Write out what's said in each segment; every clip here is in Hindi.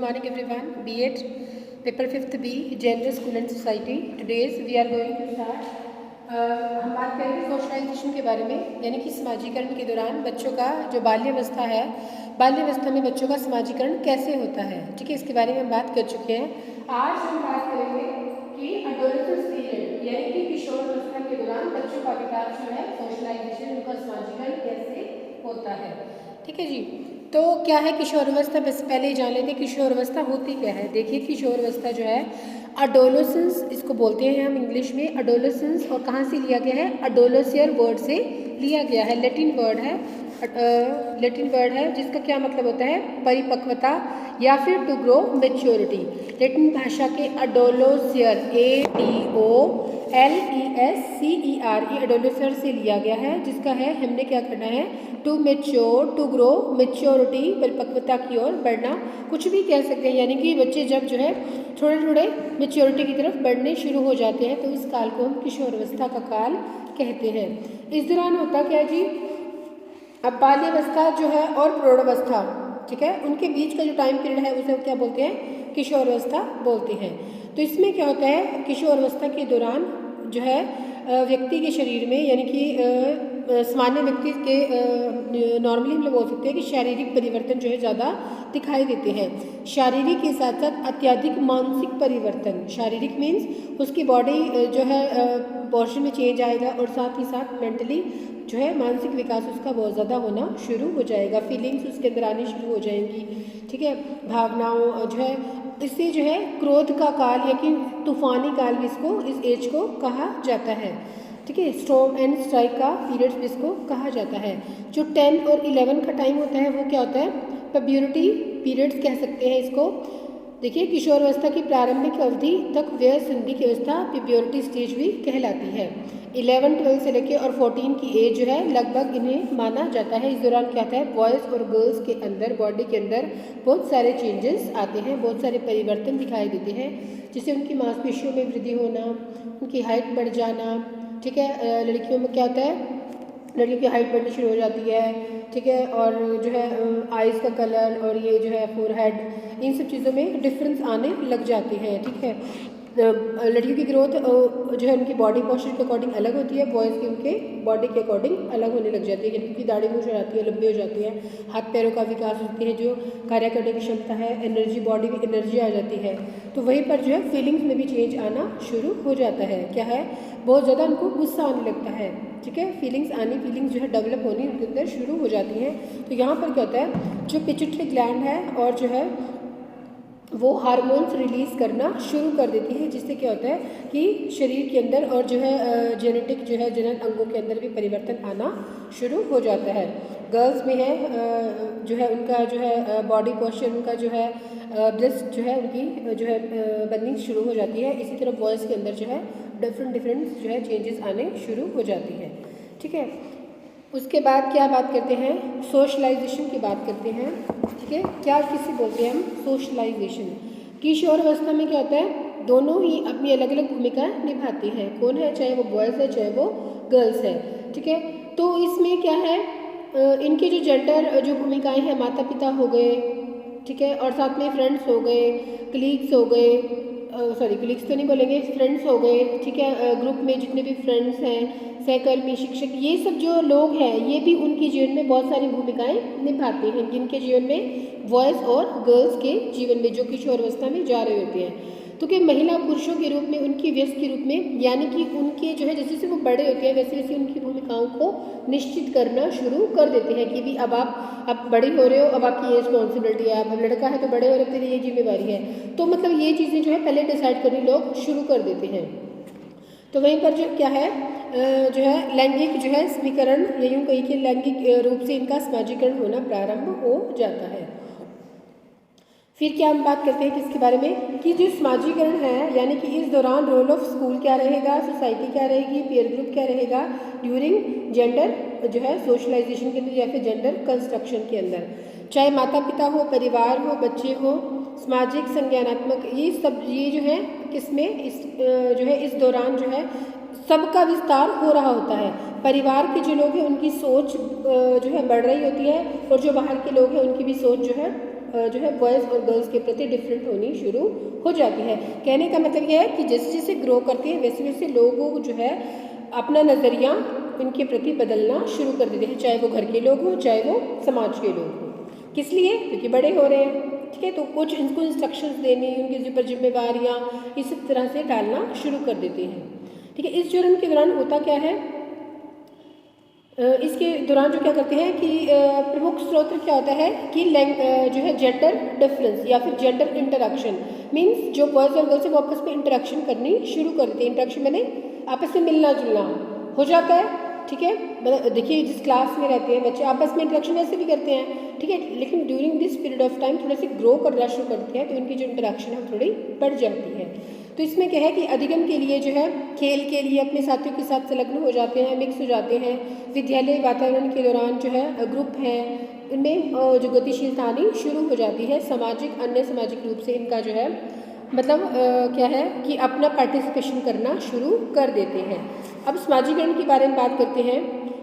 Morning everyone, B.Ed, paper 5th B, Gender, School and Society. Today's we are going to start. हम बात करेंगे सोशलाइजेशन के बारे में, यानी कि समाजीकरण के दौरान बच्चों का जो बाल्यावस्था है, बाल्यावस्था में बच्चों का समाजीकरण कैसे होता है। ठीक है, इसके बारे में हम बात कर चुके हैं। आज हम बात करेंगे कि एडोलेसेंस पीरियड यानी कि किशोरावस्था के दौरान बच्चों का विकास जो है, सोशलाइजेशन, उनका समाजीकरण कैसे होता है। ठीक है जी, तो क्या है किशोरावस्था, बस पहले ही जान लेते हैं किशोरावस्था होती क्या है। देखिए किशोरावस्था जो है अडोलेसेंस इसको बोलते हैं हम इंग्लिश में अडोलेसेंस, और कहाँ से लिया गया है, अडोलेसियर वर्ड से लिया गया है। लैटिन वर्ड है जिसका क्या मतलब होता है, परिपक्वता या फिर टू ग्रो मेच्योरिटी। लैटिन भाषा के अडोलोसियर ADOLESCER अडोलेसियर से लिया गया है, जिसका है हमने क्या करना है, to mature, to grow, maturity, परिपक्वता की ओर बढ़ना, कुछ भी कह सकते हैं। यानी कि बच्चे जब जो है थोड़े थोड़े मेच्योरिटी की तरफ बढ़ने शुरू हो जाते हैं, तो इस काल को हम किशोरावस्था का काल कहते हैं। इस दौरान होता क्या जी, अब बाल्यावस्था जो है और प्रौढ़ावस्था, ठीक है, उनके बीच का जो टाइम पीरियड है उसे क्या बोलते हैं, किशोरावस्था बोलते हैं। तो इसमें क्या होता है, किशोरावस्था के दौरान जो है व्यक्ति के शरीर में, यानी कि सामान्य व्यक्ति के नॉर्मली हम लोग बोल सकते हैं कि शारीरिक परिवर्तन जो है ज़्यादा दिखाई देते हैं। शारीरिक के साथ साथ अत्यधिक मानसिक परिवर्तन, शारीरिक मीन्स उसकी बॉडी जो है पोर्शन में चेंज आएगा, और साथ ही साथ मेंटली जो है मानसिक विकास उसका बहुत ज़्यादा होना शुरू हो जाएगा, फीलिंग्स उसके अंदर आनी शुरू हो जाएंगी। ठीक है, भावनाओं जो है, इससे जो है क्रोध का काल या कि तूफानी काल भी इसको, इस एज को कहा जाता है। ठीक है, स्टॉर्म एंड स्ट्राइक का पीरियड भी इसको कहा जाता है। जो 10 और 11 का टाइम होता है वो क्या होता है, प्यूबर्टी पीरियड्स कह सकते हैं इसको। देखिए किशोरावस्था की प्रारंभिक अवधि तक व्यय संधि की अवस्था प्यूबर्टी स्टेज भी कहलाती है। 11, 12 से लेकर और 14 की एज जो है लगभग इन्हें माना जाता है। इस दौरान क्या होता है, बॉयज़ और गर्ल्स के अंदर, बॉडी के अंदर बहुत सारे चेंजेस आते हैं, बहुत सारे परिवर्तन दिखाई देते हैं, जिससे उनकी मांसपेशियों में वृद्धि होना, उनकी हाइट बढ़ जाना। ठीक है, लड़कियों में क्या होता है, लड़कियों की हाइट बढ़नी शुरू हो जाती है। ठीक है, और जो है आइज़ का कलर और ये जो है फोरहेड, इन सब चीज़ों में डिफरेंस आने लग जाते हैं। ठीक है, लड़कियों की ग्रोथ जो है उनकी बॉडी पोस्चर के अकॉर्डिंग अलग होती है, बॉयज़ की उनके बॉडी के अकॉर्डिंग अलग होने लग जाती है। यानी उनकी दाढ़ी मूछ हो जाती है, लंबी हो जाती है, हाथ पैरों का विकास होती है, जो कार्य करने की क्षमता है, एनर्जी, बॉडी में एनर्जी आ जाती है। तो वहीं पर जो है फीलिंग्स में भी चेंज आना शुरू हो जाता है। क्या है, बहुत ज़्यादा उनको गुस्सा आने लगता है। ठीक है, फीलिंग्स जो है डेवलप होनी उनके अंदर शुरू हो जाती हैं। तो यहाँ पर क्या होता है, जो पिट्यूटरी ग्लैंड है और जो है वो हार्मोन्स रिलीज़ करना शुरू कर देती है, जिससे क्या होता है कि शरीर के अंदर और जो है जेनेटिक जो है जनन अंगों के अंदर भी परिवर्तन आना शुरू हो जाता है। गर्ल्स में है जो है उनका जो है बॉडी पोस्चर, उनका जो है ब्रेस्ट जो है उनकी जो है बननी शुरू हो जाती है। इसी तरह बॉयज़ के अंदर जो है डिफरेंट जो है चेंजेस आने शुरू हो जाती है। ठीक है, उसके बाद क्या बात करते हैं, सोशलाइजेशन की बात करते हैं। ठीक है, क्या किसी बोलते हैं हम, सोशलाइजेशन। किशोरावस्था में क्या होता है, दोनों ही अपनी अलग अलग भूमिकाएं निभाते हैं। कौन है, चाहे वो बॉयज़ है चाहे वो गर्ल्स है। ठीक है, तो इसमें क्या है, इनके जो जेंडर जो भूमिकाएं हैं, माता पिता हो गए, ठीक है, और साथ में फ्रेंड्स हो गए, कलीग्स हो गए, कलीग्स तो नहीं बोलेंगे, फ्रेंड्स हो गए। ठीक है, ग्रुप में जितने भी फ्रेंड्स हैं, सहकर्मी, शिक्षक, ये सब जो लोग हैं, ये भी उनके जीवन में बहुत सारी भूमिकाएं निभाते हैं, जिनके जीवन में बॉयज़ और गर्ल्स के जीवन में जो किशोरावस्था में जा रहे होते हैं। तो कि महिला पुरुषों के रूप में, उनकी व्यस्त के रूप में, यानी कि उनके जो है जैसे जैसे वो बड़े होते हैं वैसे वैसे उनकी भूमिकाओं को निश्चित करना शुरू कर देते हैं कि भी अब आप बड़े हो रहे हो, अब आपकी ये रिस्पॉन्सिबिलिटी है, अब लड़का है तो बड़े हो रहे, तेरी ये जिम्मेवारी है। तो मतलब ये चीज़ें जो है पहले डिसाइड करने लोग शुरू कर देते हैं। तो वहीं पर जो क्या है, जो है लैंगिक जो है समीकरण, या यूँ कही कि लैंगिक रूप से इनका समाजीकरण होना प्रारंभ हो जाता है। फिर क्या हम बात करते हैं किसके बारे में, कि जो समाजीकरण है, यानी कि इस दौरान रोल ऑफ स्कूल क्या रहेगा, सोसाइटी क्या रहेगी, पीयर ग्रुप क्या रहेगा ड्यूरिंग जेंडर जो है सोशलाइजेशन के अंदर या फिर जेंडर कंस्ट्रक्शन के अंदर। चाहे माता पिता हो, परिवार हो, बच्चे हो, सामाजिक संज्ञानात्मक, ये जो है किसमें, इस जो है इस दौरान जो है सबका विस्तार हो रहा होता है। परिवार के जो लोग हैं उनकी सोच जो है बढ़ रही होती है, और जो बाहर के लोग हैं उनकी भी सोच जो है जो है बॉयज़ और गर्ल्स के प्रति डिफरेंट होनी शुरू हो जाती है। कहने का मतलब यह है कि जैसे जैसे ग्रो करते हैं वैसे वैसे लोगों को जो है अपना नज़रिया इनके प्रति बदलना शुरू कर देते हैं, चाहे वो घर के लोग हों चाहे वो समाज के लोग हों। किस लिए? क्योंकि बड़े हो रहे हैं, ठीक है। तो कुछ इनको इंस्ट्रक्शंस देनी, उनके ऊपर जिम्मेवारियाँ इस तरह से डालना शुरू कर देते हैं, ठीक है। इस चरण के दौरान होता क्या है, इसके दौरान जो क्या करते हैं कि प्रमुख स्रोत क्या होता है कि जो है जेंडर डिफरेंस या फिर जेंडर इंटरेक्शन, मीन्स जो बॉयज़ और गर्ल्स है वो आपस में इंटरेक्शन करनी शुरू कर देते हैं। इंटरेक्शन मैंने आपस में मिलना जुलना हो जाता है, ठीक है। देखिए जिस क्लास में रहते हैं बच्चे आपस में इंटरेक्शन वैसे भी करते हैं, ठीक है, लेकिन during this period of time थोड़ा सा ग्रो करना शुरू करते हैं तो इनकी जो इंटरेक्शन है थोड़ी बढ़ जाती है। तो इसमें क्या है कि अधिगम के लिए जो है खेल के लिए अपने साथियों के साथ संलग्न हो जाते हैं, मिक्स हो जाते हैं। विद्यालय वातावरण के दौरान जो है ग्रुप हैं इनमें जो गतिशीलता आनी शुरू हो जाती है। सामाजिक अन्य सामाजिक रूप से इनका जो है मतलब क्या है कि अपना पार्टिसिपेशन करना शुरू कर देते हैं। अब समाजीकरण के बारे में बात करते हैं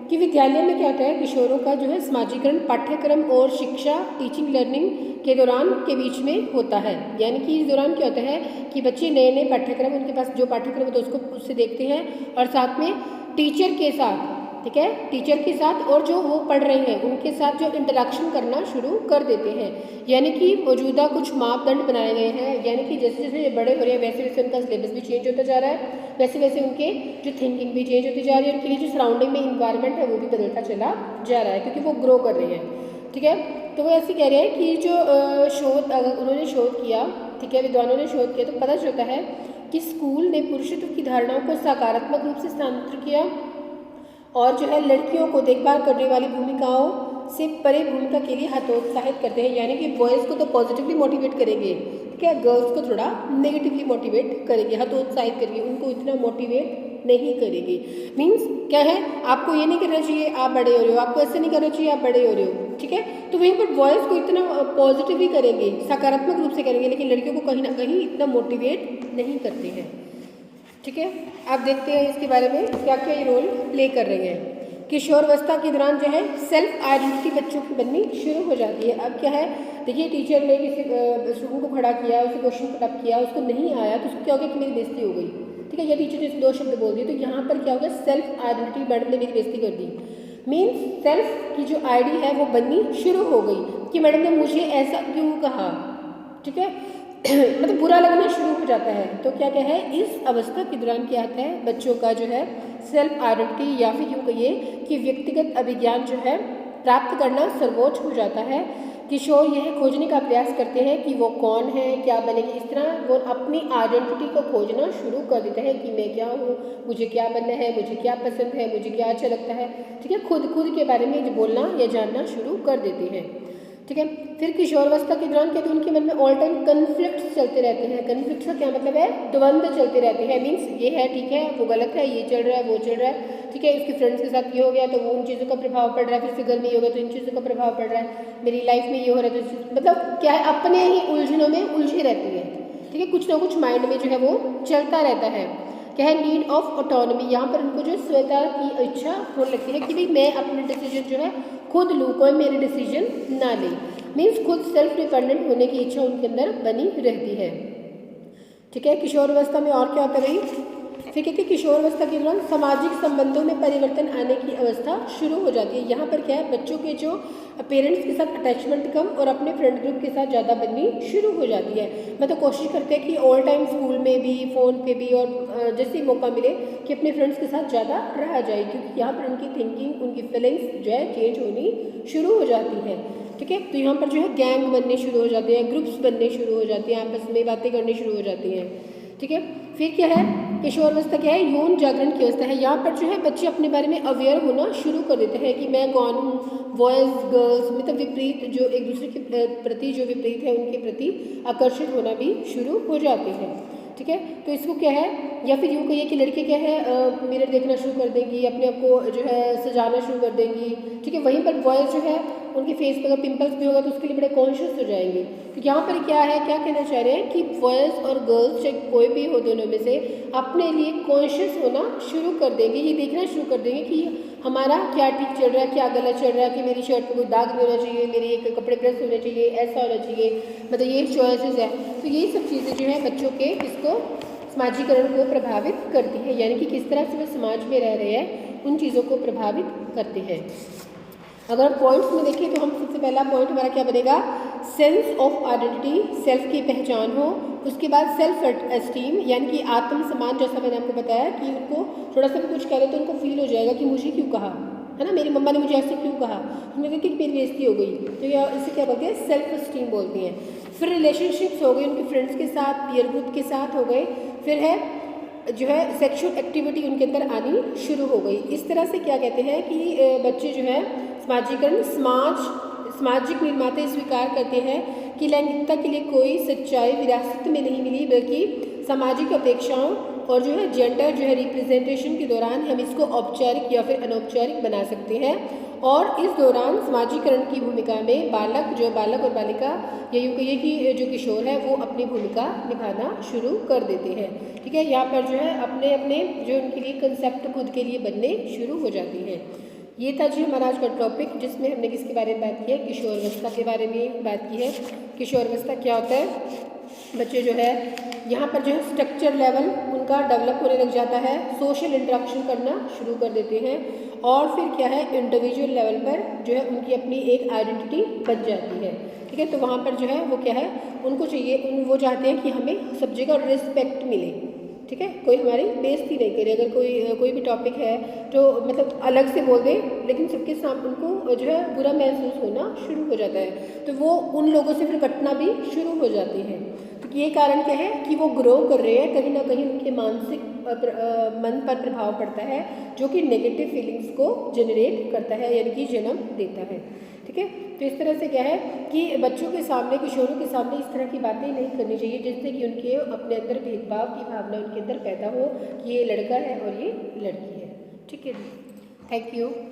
कि विद्यालय में क्या होता है, किशोरों का जो है समाजीकरण पाठ्यक्रम और शिक्षा टीचिंग लर्निंग के दौरान के बीच में होता है। यानी कि इस दौरान क्या होता है कि बच्चे नए नए पाठ्यक्रम, उनके पास जो पाठ्यक्रम होता है उसको उससे देखते हैं और साथ में टीचर के साथ, ठीक है, टीचर के साथ और जो वो पढ़ रहे हैं उनके साथ जो इंटरेक्शन करना शुरू कर देते हैं। यानी कि मौजूदा कुछ मापदंड बनाए गए हैं, यानी कि जैसे जैसे ये बड़े हो रहे हैं वैसे वैसे उनका सिलेबस भी चेंज होता जा रहा है, वैसे वैसे उनके जो थिंकिंग भी चेंज होती जा रही है, उनके लिए जो सराउंडिंग में इन्वायरमेंट है वो भी बदलता चला जा रहा है क्योंकि वो ग्रो कर रहे हैं, ठीक है। तो वो ऐसे कह रहे हैं कि जो शोध उन्होंने शोध किया, ठीक है, विद्वानों ने शोध किया तो पता चलता है कि स्कूल ने पुरुषत्व की धारणाओं को सकारात्मक रूप से स्थानांतरित किया और जो है लड़कियों को देखभाल करने वाली भूमिकाओं से परे भूमिका के लिए हतोत्साहित करते हैं। यानी कि बॉयज़ को तो पॉजिटिवली मोटिवेट करेंगे, ठीक है, गर्ल्स को थोड़ा नेगेटिवली मोटिवेट करेंगे, हतोत्साहित करेंगे, उनको इतना मोटिवेट नहीं करेंगे। मीन्स क्या है, आपको ये नहीं करना चाहिए आप बड़े हो रहे हो, आपको ऐसे नहीं करना चाहिए आप बड़े हो रहे हो, ठीक है। तो वहीं पर बॉयज़ को इतना पॉजिटिवली करेंगे, सकारात्मक रूप से करेंगे, लेकिन लड़कियों को कहीं ना कहीं इतना मोटिवेट नहीं करते हैं, ठीक है। आप देखते हैं इसके बारे में क्या क्या ये रोल प्ले कर रहे हैं। किशोरावस्था के दौरान जो है सेल्फ आइडेंटिटी बच्चों की बननी शुरू हो जाती है। अब क्या है, देखिए टीचर ने किसी स्टूडेंट को खड़ा किया, उसे क्वेश्चन पुट अप किया, उसको नहीं आया तो उसको क्या हो गया कि मेरी बेइज्जती हो गई, ठीक है, या टीचर ने दो शब्द बोल दिए तो यहाँ पर क्या हो गया, सेल्फ आइडेंटिटी मैडम ने मेरी बेइज्जती कर दी। मीन्स सेल्फ की जो आईडी है वो बननी शुरू हो गई कि मैडम ने मुझे ऐसा क्यों कहा, ठीक है मतलब बुरा लगना शुरू हो जाता है। तो क्या क्या है, इस अवस्था के दौरान क्या आता है, बच्चों का जो है सेल्फ आइडेंटिटी या फिर यूँ कहिए कि व्यक्तिगत अभिज्ञान जो है प्राप्त करना सर्वोच्च हो जाता है। किशोर यह खोजने का प्रयास करते हैं कि वो कौन है, क्या बनेंगे, इस तरह वो अपनी आइडेंटिटी को खोजना शुरू कर देते हैं कि मैं क्या हूँ, मुझे क्या बनना है, मुझे क्या पसंद है, मुझे क्या अच्छा लगता है, ठीक है, खुद के बारे में बोलना या जानना शुरू कर देते हैं, ठीक है। फिर किशोरावस्था के दौरान क्या, तो उनके मन में ऑल टाइम कन्फ्लिक्ट्स चलते रहते हैं। कन्फ्लिक्ट्स का क्या मतलब है, द्वंद्व चलते रहते हैं। मीन्स ये है ठीक है, वो गलत है, ये चल रहा है, वो चल रहा है, ठीक है, उसके फ्रेंड्स के साथ ये हो गया तो वो उन चीज़ों का प्रभाव पड़ रहा है, फिर उसके घर में ये हो गया तो इन चीज़ों का प्रभाव पड़ रहा है, मेरी लाइफ में ये हो रहा है तो मतलब क्या है, अपने ही उलझनों में उलझे रहती है, ठीक है, कुछ ना कुछ माइंड में जो है वो चलता रहता है। क्या है, नीड ऑफ ऑटोनॉमी, यहाँ पर उनको जो स्वतः की इच्छा होने लगती है कि भाई मैं अपने डिसीजन जो है खुद लूँ, कोई मेरे डिसीजन ना ले। मीन्स खुद सेल्फ डिपेंडेंट होने की इच्छा उनके अंदर बनी रहती है, ठीक है। किशोरावस्था में और क्या होता है भाई, फिर कहते हैं किशोरावस्था के दौरान सामाजिक संबंधों में परिवर्तन आने की अवस्था शुरू हो जाती है। यहाँ पर क्या है, बच्चों के जो पेरेंट्स के साथ अटैचमेंट कम और अपने फ्रेंड ग्रुप के साथ ज़्यादा बननी शुरू हो जाती है। मैं तो कोशिश करते हैं कि ऑल टाइम स्कूल में भी, फ़ोन पे भी और जैसे मौका मिले कि अपने फ्रेंड्स के साथ ज़्यादा रहा जाए, क्योंकि यहाँ पर उनकी थिंकिंग, उनकी फीलिंग्स जो है चेंज होनी शुरू हो जाती है, ठीक है। तो यहाँ पर जो है गैंग बनने शुरू हो जाते हैं, ग्रुप्स बनने शुरू हो जाते हैं, आपस में बातें करनी शुरू हो जाती हैं, ठीक है। फिर क्या है, किशोरावस्था क्या है, यौन जागरण की अवस्था है। यहाँ पर जो है बच्चे अपने बारे में अवेयर होना शुरू कर देते हैं कि मैं कौन हूँ। बॉयज़ गर्ल्स मतलब विपरीत, जो एक दूसरे के प्रति जो विपरीत है उनके प्रति आकर्षित होना भी शुरू हो जाते हैं, ठीक है। तो इसको क्या है, या फिर यूँ कहिए कि लड़के क्या है मिरर देखना शुरू कर देंगी, अपने आप को जो है सजाना शुरू कर देंगी, ठीक है। वहीं पर बॉयज़ जो है उनके फेस पर अगर पिंपल्स भी होगा तो उसके लिए बड़े कॉन्शियस हो जाएंगे। तो यहाँ पर क्या है, क्या कहना चाह रहे हैं कि बॉयज़ और गर्ल्स चाहे कोई भी हो दोनों में से अपने लिए कॉन्शियस होना शुरू कर देंगे, ये देखना शुरू कर देंगे कि हमारा क्या ठीक चल रहा है, क्या गलत चल रहा है, कि मेरी शर्ट पे कोई दाग नहीं होना चाहिए, मेरे एक कपड़े प्रेस होने चाहिए, ऐसा होना चाहिए, मतलब ये चॉइसेस है। तो ये सब चीज़ें जो है बच्चों के इसको समाजीकरण को प्रभावित करती है, यानी कि किस तरह से वो समाज में रह रहे हैं उन चीज़ों को प्रभावित करते हैं। अगर पॉइंट्स में देखें तो हम सबसे पहला पॉइंट हमारा क्या बनेगा, सेंस ऑफ आइडेंटिटी, सेल्फ की पहचान हो। उसके बाद सेल्फ एस्टीम यानी कि आत्म सम्मान, जैसा मैंने आपको बताया कि उनको थोड़ा सा भी कुछ कह रहे तो उनको फील हो जाएगा कि मुझे क्यों कहा, है ना, मेरी मम्मा ने मुझे ऐसे क्यों कहा, हमने देखा कि मेरी बेइज्जती हो गई, तो या इसे क्या बोलते हैं, सेल्फ एस्टीम बोलते हैं। फिर रिलेशनशिप्स हो गए, उनके फ्रेंड्स के साथ, पीयर ग्रुप के साथ हो गए। फिर है जो है सेक्सुअल एक्टिविटी उनके अंदर आनी शुरू हो गई। इस तरह से क्या कहते हैं कि बच्चे जो है समाजीकरण, सामाजिक निर्माता स्वीकार करते हैं कि लैंगिकता के लिए कोई सच्चाई विरासत में नहीं मिली, बल्कि सामाजिक अपेक्षाओं और जो है जेंडर जो है रिप्रेजेंटेशन के दौरान हम इसको औपचारिक या फिर अनौपचारिक बना सकते हैं। और इस दौरान समाजीकरण की भूमिका में बालक और बालिका, या यूँ कहिए कि जो किशोर है वो अपनी भूमिका निभाना शुरू कर देते हैं। ठीक है, यहाँ पर जो है अपने अपने जो उनके लिए कंसेप्ट खुद के लिए बनने शुरू हो जाती हैं। ये था जी हमारा आज का टॉपिक, जिसमें हमने किसके बारे में बात की है, किशोरावस्था के बारे में बात की है। किशोरावस्था क्या होता है, बच्चे जो है यहाँ पर जो है स्ट्रक्चर लेवल उनका डेवलप होने लग जाता है, सोशल इंटरेक्शन करना शुरू कर देते हैं, और फिर क्या है इंडिविजुअल लेवल पर जो है उनकी अपनी एक आइडेंटिटी बन जाती है। ठीक है, तो वहाँ पर जो है वो क्या है, उनको चाहिए, वो चाहते हैं कि हमें सब जगह रिस्पेक्ट मिले। ठीक है, कोई हमारी बेइज्जती नहीं करे, अगर कोई भी टॉपिक है तो मतलब अलग से बोल दे, लेकिन सबके सामने उनको जो है बुरा महसूस होना शुरू हो जाता है, तो वो उन लोगों से फिर कटना भी शुरू हो जाते हैं। तो ये कारण क्या है कि वो ग्रो कर रहे हैं, कहीं ना कहीं उनके मानसिक मन पर प्रभाव पड़ता है, जो कि नेगेटिव फीलिंग्स को जनरेट करता है, यानी कि जन्म देता है। ठीक है, तो इस तरह से क्या है कि बच्चों के सामने, किशोरों के सामने इस तरह की बातें नहीं करनी चाहिए जिससे कि उनके अपने अंदर भेदभाव की भावना उनके अंदर पैदा हो कि ये लड़का है और ये लड़की है। ठीक है, थैंक यू।